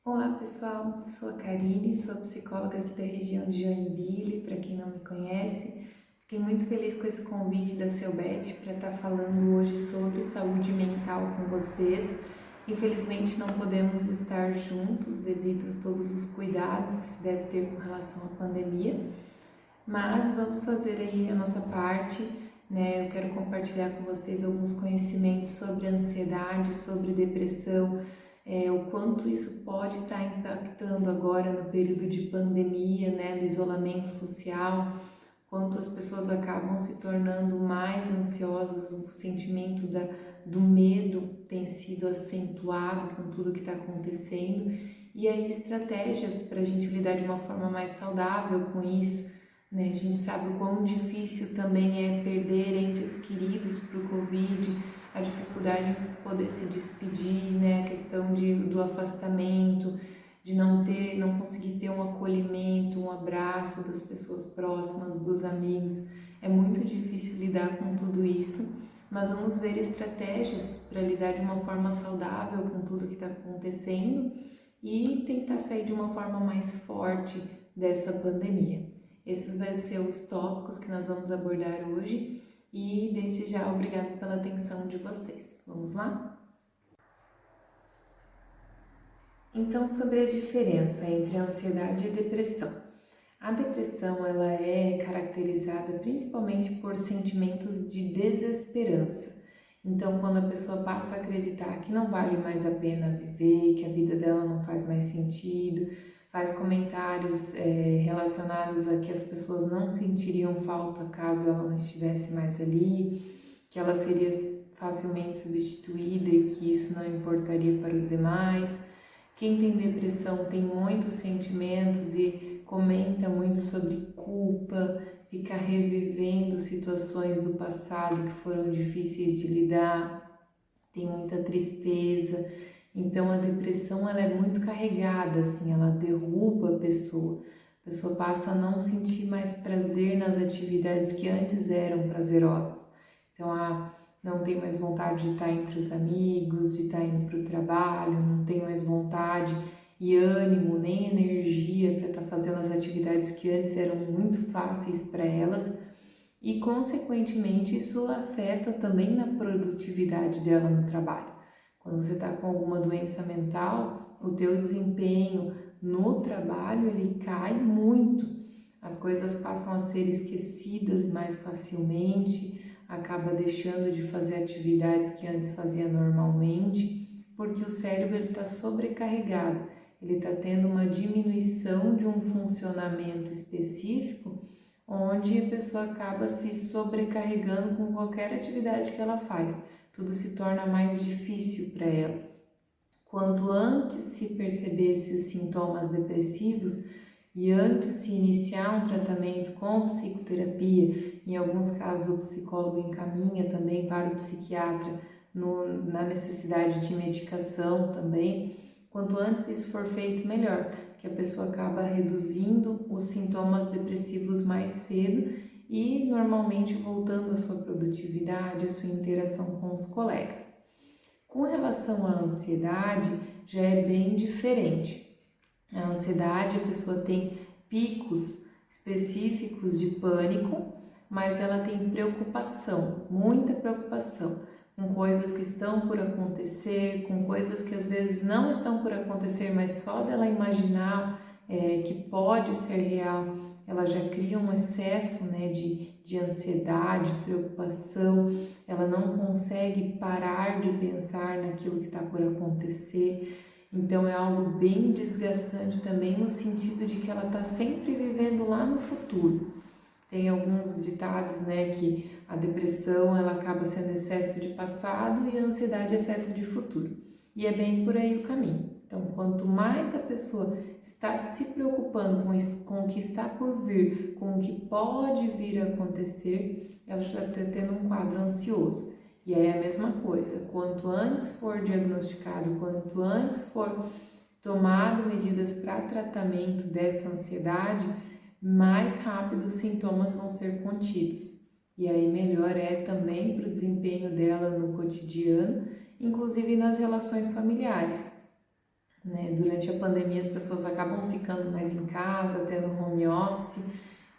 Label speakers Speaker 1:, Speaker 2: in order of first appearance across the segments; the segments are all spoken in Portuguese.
Speaker 1: Olá pessoal, sou a Karine, sou psicóloga aqui da região de Joinville, para quem não me conhece. Fiquei muito feliz com esse convite da Selbet para estar falando hoje sobre saúde mental com vocês. Infelizmente não podemos estar juntos devido a todos os cuidados que se deve ter com relação à pandemia, mas vamos fazer aí a nossa parte, né? Eu quero compartilhar com vocês alguns conhecimentos sobre ansiedade, sobre depressão, o quanto isso pode estar impactando agora no período de pandemia, né, do isolamento social, quanto as pessoas acabam se tornando mais ansiosas, o sentimento do medo tem sido acentuado com tudo que está acontecendo, e aí estratégias para a gente lidar de uma forma mais saudável com isso, né? A gente sabe o quão difícil também é perder entes queridos para o Covid, a dificuldade de poder se despedir, né? A questão do afastamento, de não conseguir ter um acolhimento, um abraço das pessoas próximas, dos amigos. É muito difícil lidar com tudo isso, mas vamos ver estratégias para lidar de uma forma saudável com tudo que está acontecendo e tentar sair de uma forma mais forte dessa pandemia. Esses vão ser os tópicos que nós vamos abordar hoje e desde já obrigado pela atenção de vocês. Vamos lá? Então, sobre a diferença entre ansiedade e depressão. A depressão ela é caracterizada principalmente por sentimentos de desesperança. Então, quando a pessoa passa a acreditar que não vale mais a pena viver, que a vida dela não faz mais sentido, faz comentários relacionados a que as pessoas não sentiriam falta caso ela não estivesse mais ali, que ela seria facilmente substituída e que isso não importaria para os demais. Quem tem depressão tem muitos sentimentos e comenta muito sobre culpa, fica revivendo situações do passado que foram difíceis de lidar, tem muita tristeza. Então a depressão ela é muito carregada, assim, ela derruba a pessoa passa a não sentir mais prazer nas atividades que antes eram prazerosas. Então não tem mais vontade de estar entre os amigos, de estar indo para o trabalho, não tem mais vontade e ânimo, nem energia para estar fazendo as atividades que antes eram muito fáceis para elas e, consequentemente, isso afeta também na produtividade dela no trabalho. Quando você está com alguma doença mental, o teu desempenho no trabalho ele cai muito. As coisas passam a ser esquecidas mais facilmente, acaba deixando de fazer atividades que antes fazia normalmente, porque o cérebro está sobrecarregado, ele está tendo uma diminuição de um funcionamento específico, onde a pessoa acaba se sobrecarregando com qualquer atividade que ela faz. Tudo se torna mais difícil para ela. Quanto antes se perceber esses sintomas depressivos e antes se iniciar um tratamento com psicoterapia, em alguns casos o psicólogo encaminha também para o psiquiatra na necessidade de medicação também, quanto antes isso for feito, melhor, que a pessoa acaba reduzindo os sintomas depressivos mais cedo e normalmente voltando à sua produtividade, à sua interação com os colegas. Com relação à ansiedade, já é bem diferente. A ansiedade, a pessoa tem picos específicos de pânico, mas ela tem preocupação, muita preocupação, com coisas que estão por acontecer, com coisas que às vezes não estão por acontecer, mas só dela imaginar que pode ser real, ela já cria um excesso, né, de ansiedade, preocupação, ela não consegue parar de pensar naquilo que está por acontecer. Então é algo bem desgastante também no sentido de que ela está sempre vivendo lá no futuro. Tem alguns ditados, né, que a depressão ela acaba sendo excesso de passado e a ansiedade é excesso de futuro. E é bem por aí o caminho. Então, quanto mais a pessoa está se preocupando com o que está por vir, com o que pode vir a acontecer, ela já está tendo um quadro ansioso. E aí é a mesma coisa, quanto antes for diagnosticado, quanto antes for tomado medidas para tratamento dessa ansiedade, mais rápido os sintomas vão ser contidos. E aí melhor é também para o desempenho dela no cotidiano, inclusive nas relações familiares. né? Durante a pandemia as pessoas acabam ficando mais em casa, tendo home office,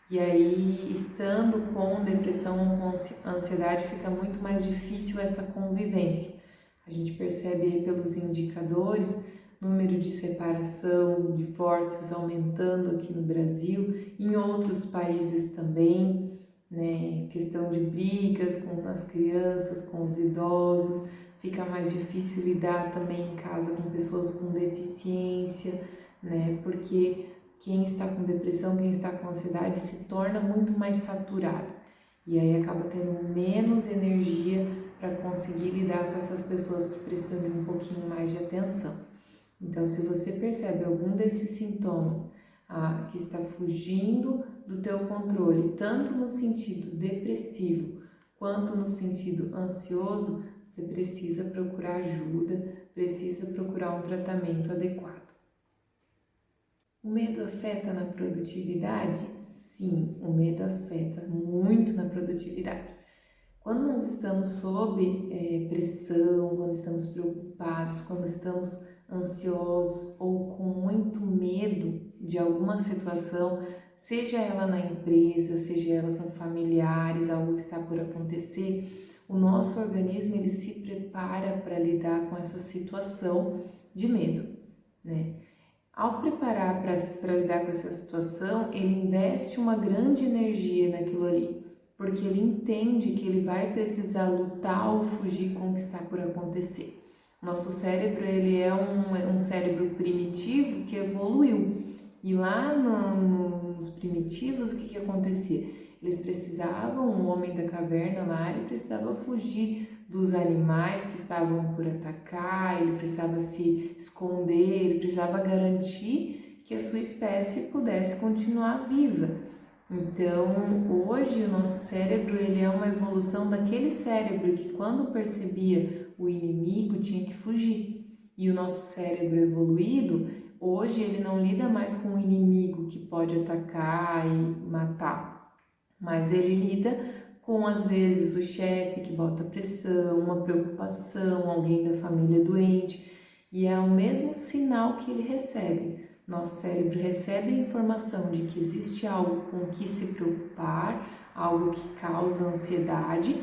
Speaker 1: e aí estando com depressão ou com ansiedade fica muito mais difícil essa convivência. A gente percebe aí pelos indicadores, número de separação, divórcios aumentando aqui no Brasil, em outros países também, né? Questão de brigas com as crianças, com os idosos, fica mais difícil lidar também em casa com pessoas com deficiência, né? Porque quem está com depressão, quem está com ansiedade se torna muito mais saturado e aí acaba tendo menos energia para conseguir lidar com essas pessoas que precisam de um pouquinho mais de atenção. Então, se você percebe algum desses sintomas que está fugindo do teu controle, tanto no sentido depressivo quanto no sentido ansioso, você precisa procurar ajuda, precisa procurar um tratamento adequado. O medo afeta na produtividade? Sim, o medo afeta muito na produtividade. Quando nós estamos sob pressão, quando estamos preocupados, quando estamos ansiosos ou com muito medo de alguma situação, seja ela na empresa, seja ela com familiares, algo que está por acontecer, o nosso organismo ele se prepara para lidar com essa situação de medo, né? Ao preparar para lidar com essa situação, ele investe uma grande energia naquilo ali, porque ele entende que ele vai precisar lutar ou fugir com o que está por acontecer. Nosso cérebro ele é um cérebro primitivo que evoluiu, e lá nos primitivos o que acontecia? Eles precisavam, um homem da caverna lá, ele precisava fugir dos animais que estavam por atacar, ele precisava se esconder, ele precisava garantir que a sua espécie pudesse continuar viva. Então, hoje o nosso cérebro ele é uma evolução daquele cérebro que quando percebia o inimigo tinha que fugir. E o nosso cérebro evoluído, hoje ele não lida mais com o inimigo que pode atacar e matar, mas ele lida com, às vezes, o chefe que bota pressão, uma preocupação, alguém da família doente, e é o mesmo sinal que ele recebe. Nosso cérebro recebe a informação de que existe algo com o que se preocupar, algo que causa ansiedade,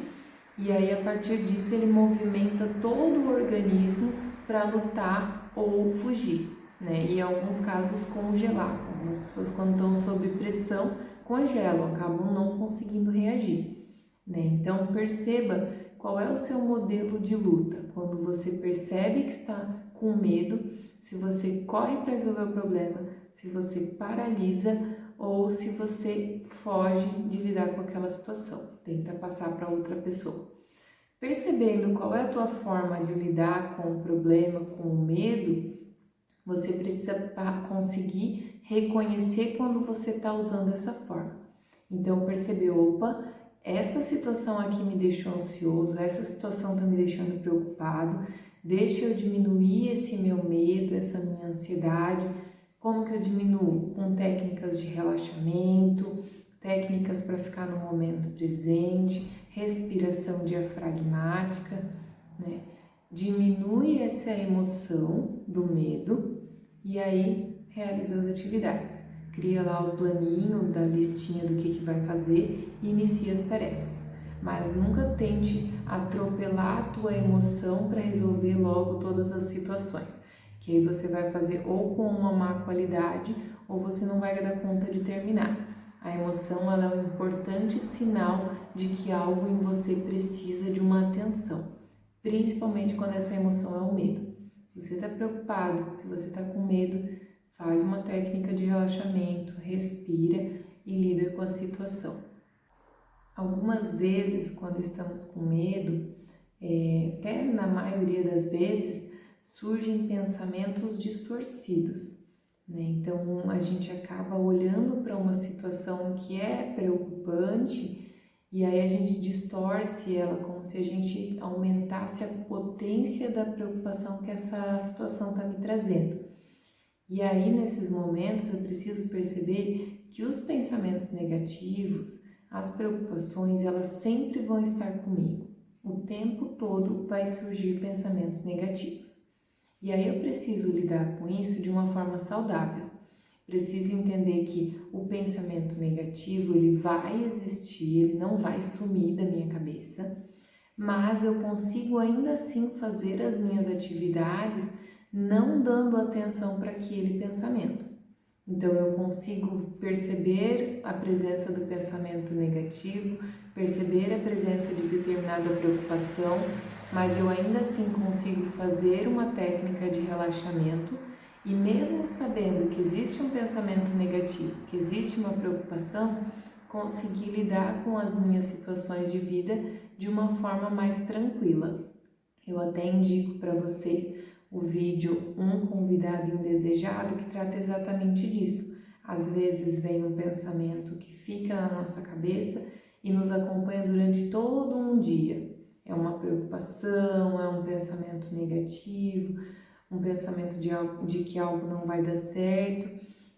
Speaker 1: e aí a partir disso ele movimenta todo o organismo para lutar ou fugir, né? E em alguns casos congelar. Algumas pessoas quando estão sob pressão congelam, acabam não conseguindo reagir. Né? Então perceba qual é o seu modelo de luta. Quando você percebe que está com medo, se você corre para resolver o problema, se você paralisa ou se você foge de lidar com aquela situação, tenta passar para outra pessoa. Percebendo qual é a tua forma de lidar com o problema, com o medo, você precisa conseguir reconhecer quando você está usando essa forma. Então perceber, opa, essa situação aqui me deixou ansioso, essa situação está me deixando preocupado, deixa eu diminuir esse meu medo, essa minha ansiedade. Como que eu diminuo? Com técnicas de relaxamento, técnicas para ficar no momento presente, respiração diafragmática, né? Diminui essa emoção do medo e aí realiza as atividades. Cria lá o planinho da listinha do que vai fazer e inicia as tarefas. Mas nunca tente atropelar a tua emoção para resolver logo todas as situações, que aí você vai fazer ou com uma má qualidade ou você não vai dar conta de terminar. A emoção ela é um importante sinal de que algo em você precisa de uma atenção, principalmente quando essa emoção é o medo. Se você está preocupado, se você está com medo, faz uma técnica de relaxamento, respira e lida com a situação. Algumas vezes, quando estamos com medo, até na maioria das vezes, surgem pensamentos distorcidos, né? Então, a gente acaba olhando para uma situação que é preocupante e aí a gente distorce ela como se a gente aumentasse a potência da preocupação que essa situação está me trazendo. E aí, nesses momentos, eu preciso perceber que os pensamentos negativos, as preocupações, elas sempre vão estar comigo. O tempo todo vai surgir pensamentos negativos. E aí eu preciso lidar com isso de uma forma saudável. Preciso entender que o pensamento negativo, ele vai existir, ele não vai sumir da minha cabeça, mas eu consigo ainda assim fazer as minhas atividades não dando atenção para aquele pensamento. Então eu consigo perceber a presença do pensamento negativo, perceber a presença de determinada preocupação, mas eu ainda assim consigo fazer uma técnica de relaxamento e mesmo sabendo que existe um pensamento negativo, que existe uma preocupação, conseguir lidar com as minhas situações de vida de uma forma mais tranquila. Eu até indico para vocês o vídeo Um Convidado Indesejado, que trata exatamente disso. Às vezes vem um pensamento que fica na nossa cabeça e nos acompanha durante todo um dia. É uma preocupação, é um pensamento negativo, um pensamento de que algo não vai dar certo,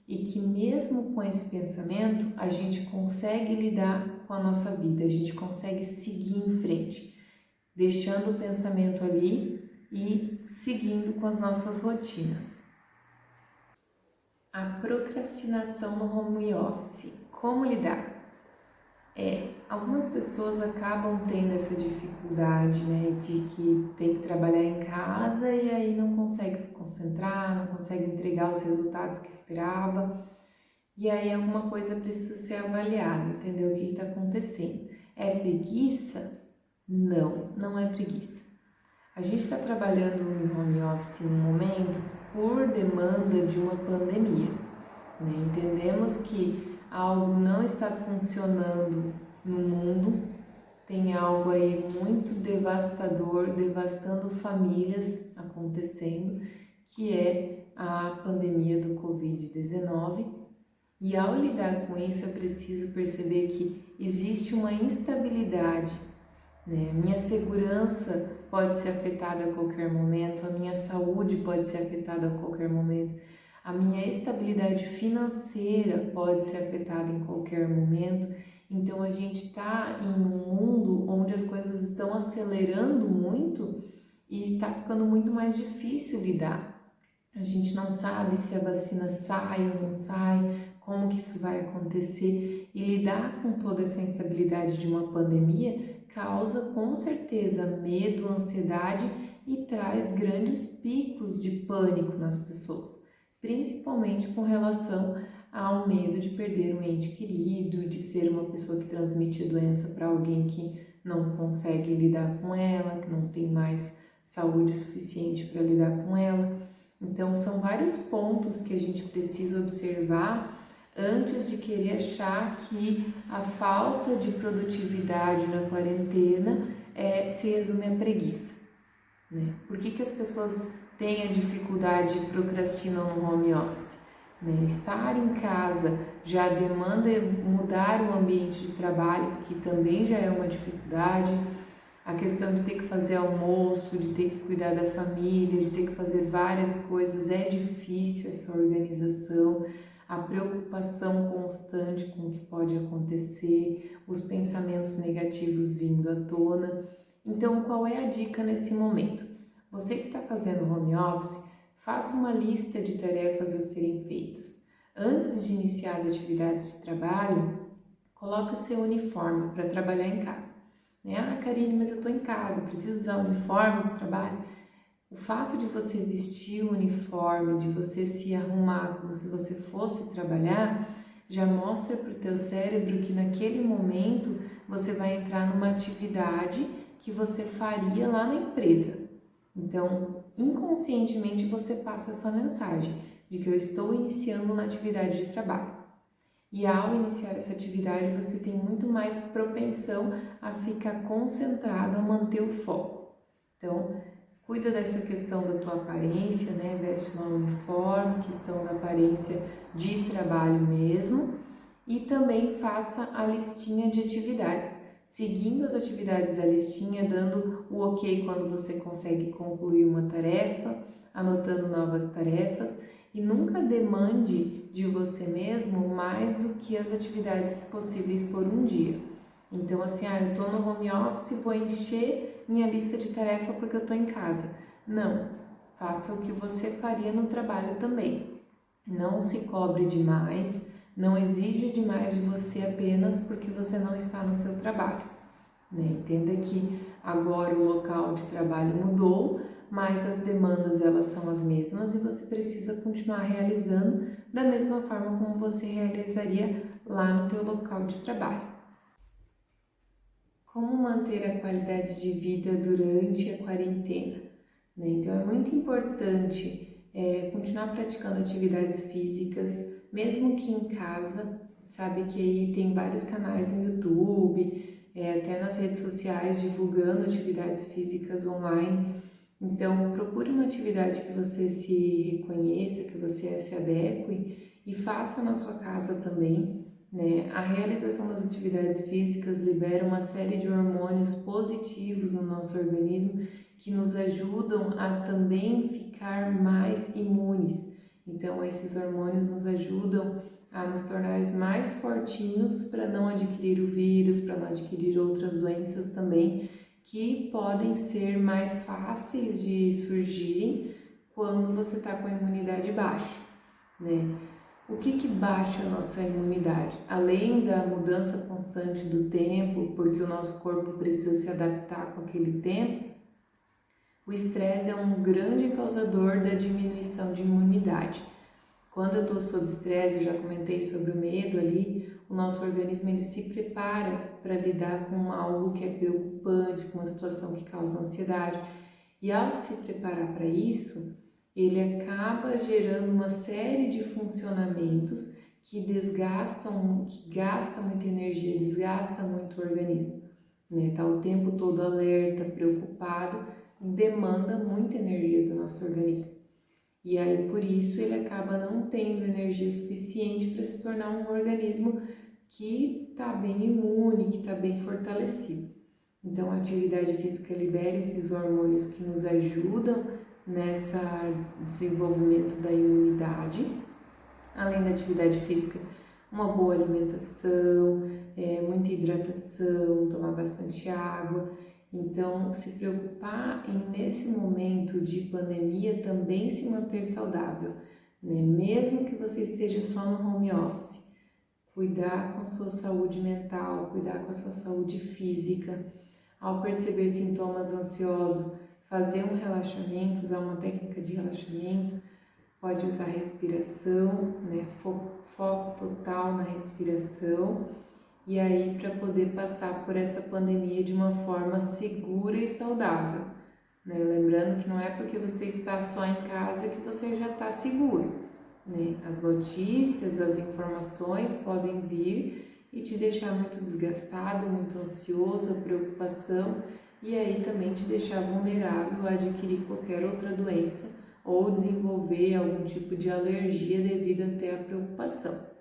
Speaker 1: e que mesmo com esse pensamento a gente consegue lidar com a nossa vida, a gente consegue seguir em frente, deixando o pensamento ali e seguindo com as nossas rotinas. A procrastinação no home office, como lidar? Algumas pessoas acabam tendo essa dificuldade, né, de que tem que trabalhar em casa e aí não consegue se concentrar, não consegue entregar os resultados que esperava, e aí alguma coisa precisa ser avaliada, entender o que está acontecendo. É preguiça? Não, não é preguiça. A gente está trabalhando em home office no momento por demanda de uma pandemia, né? Entendemos que algo não está funcionando no mundo, tem algo aí muito devastador, devastando famílias acontecendo, que é a pandemia do Covid-19. E ao lidar com isso, é preciso perceber que existe uma instabilidade, né? Minha segurança pode ser afetada a qualquer momento, a minha saúde pode ser afetada a qualquer momento, a minha estabilidade financeira pode ser afetada em qualquer momento. Então a gente está em um mundo onde as coisas estão acelerando muito e está ficando muito mais difícil lidar. A gente não sabe se a vacina sai ou não sai, como que isso vai acontecer, e lidar com toda essa instabilidade de uma pandemia causa com certeza medo, ansiedade e traz grandes picos de pânico nas pessoas, principalmente com relação ao medo de perder um ente querido, de ser uma pessoa que transmite a doença para alguém que não consegue lidar com ela, que não tem mais saúde suficiente para lidar com ela. Então são vários pontos que a gente precisa observar antes de querer achar que a falta de produtividade na quarentena se resume à preguiça, né? Por que as pessoas têm a dificuldade e procrastinam no home office? Né? Estar em casa já demanda mudar o ambiente de trabalho, que também já é uma dificuldade. A questão de ter que fazer almoço, de ter que cuidar da família, de ter que fazer várias coisas, é difícil essa organização. A preocupação constante com o que pode acontecer, os pensamentos negativos vindo à tona. Então, qual é a dica nesse momento? Você que está fazendo home office, faça uma lista de tarefas a serem feitas. Antes de iniciar as atividades de trabalho, coloque o seu uniforme para trabalhar em casa. Ah, Karine, mas eu estou em casa, preciso usar o uniforme do trabalho. O fato de você vestir o uniforme, de você se arrumar como se você fosse trabalhar, já mostra para o teu cérebro que naquele momento você vai entrar numa atividade que você faria lá na empresa. Então, inconscientemente você passa essa mensagem de que eu estou iniciando uma atividade de trabalho. E ao iniciar essa atividade, você tem muito mais propensão a ficar concentrado, a manter o foco. Então, cuida dessa questão da tua aparência, né? Veste um uniforme, questão da aparência de trabalho mesmo. E também faça a listinha de atividades, seguindo as atividades da listinha, dando o ok quando você consegue concluir uma tarefa, anotando novas tarefas. E nunca demande de você mesmo mais do que as atividades possíveis por um dia. Então, assim, eu estou no home office, vou encher minha lista de tarefa porque eu estou em casa. Não, faça o que você faria no trabalho também. Não se cobre demais, não exija demais de você apenas porque você não está no seu trabalho, né? Entenda que agora o local de trabalho mudou, mas as demandas elas são as mesmas e você precisa continuar realizando da mesma forma como você realizaria lá no teu local de trabalho. Como manter a qualidade de vida durante a quarentena, né? Então é muito importante continuar praticando atividades físicas, mesmo que em casa. Sabe que aí tem vários canais no YouTube, até nas redes sociais divulgando atividades físicas online. Então procure uma atividade que você se reconheça, que você se adeque e faça na sua casa também, né? A realização das atividades físicas libera uma série de hormônios positivos no nosso organismo que nos ajudam a também ficar mais imunes. Então, esses hormônios nos ajudam a nos tornar mais fortinhos para não adquirir o vírus, para não adquirir outras doenças também, que podem ser mais fáceis de surgirem quando você está com a imunidade baixa, né? O que baixa a nossa imunidade? Além da mudança constante do tempo, porque o nosso corpo precisa se adaptar com aquele tempo, o estresse é um grande causador da diminuição de imunidade. Quando eu estou sob estresse, eu já comentei sobre o medo ali, o nosso organismo ele se prepara para lidar com algo que é preocupante, com uma situação que causa ansiedade. E ao se preparar para isso, ele acaba gerando uma série de funcionamentos que desgastam, que gastam muita energia, desgasta muito o organismo, né? Tá o tempo todo alerta, preocupado, demanda muita energia do nosso organismo. E aí, por isso, ele acaba não tendo energia suficiente para se tornar um organismo que está bem imune, que está bem fortalecido. Então, a atividade física libera esses hormônios que nos ajudam nesse desenvolvimento da imunidade. Além da atividade física, uma boa alimentação, muita hidratação, tomar bastante água. Então, se preocupar em, nesse momento de pandemia, também se manter saudável, né? Mesmo que você esteja só no home office, cuidar com a sua saúde mental, cuidar com a sua saúde física. Ao perceber sintomas ansiosos, fazer um relaxamento, usar uma técnica de relaxamento, pode usar respiração, né? Foco total na respiração. E aí, para poder passar por essa pandemia de uma forma segura e saudável, né? Lembrando que não é porque você está só em casa que você já está seguro, né? As notícias, as informações podem vir e te deixar muito desgastado, muito ansioso, a preocupação, e aí também te deixar vulnerável a adquirir qualquer outra doença ou desenvolver algum tipo de alergia devido até à preocupação.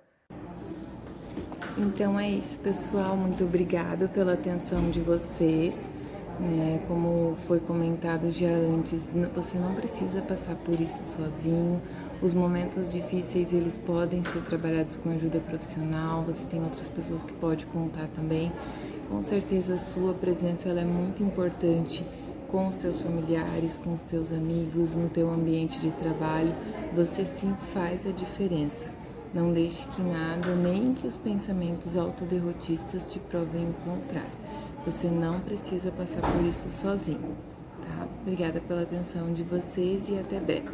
Speaker 1: Então é isso, pessoal, muito obrigada pela atenção de vocês, né? Como foi comentado já antes, você não precisa passar por isso sozinho. Os momentos difíceis, eles podem ser trabalhados com ajuda profissional, você tem outras pessoas que pode contar também. Com certeza a sua presença ela é muito importante com os teus familiares, com os teus amigos, no teu ambiente de trabalho. Você sim faz a diferença. Não deixe que nada, nem que os pensamentos autoderrotistas te provem o contrário. Você não precisa passar por isso sozinho, tá? Obrigada pela atenção de vocês e até breve.